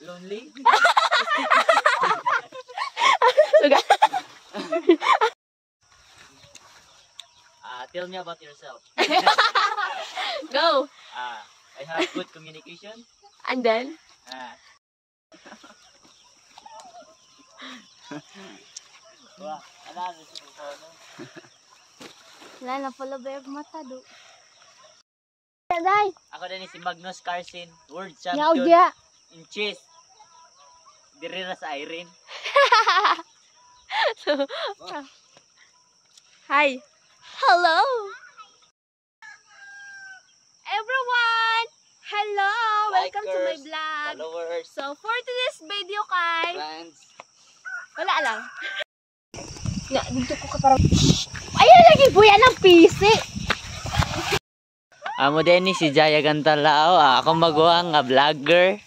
Lonely? Tell me about yourself. Go! I have good communication. And then? Wala na pala ba yung mata do? Ako din si Magnus Carlsen, world Yaw champion dia. in chess. Diri na sa Irene. Hi! Hello! Everyone! Hello! Welcome to my Likers, vlog! Followers, So, for today's video kay... friends. Wala lang. Dito ko ka parang... Ayan lagi buya ng PC! Amo din ni si Jaya Gantalao, ako magawa nga vlogger.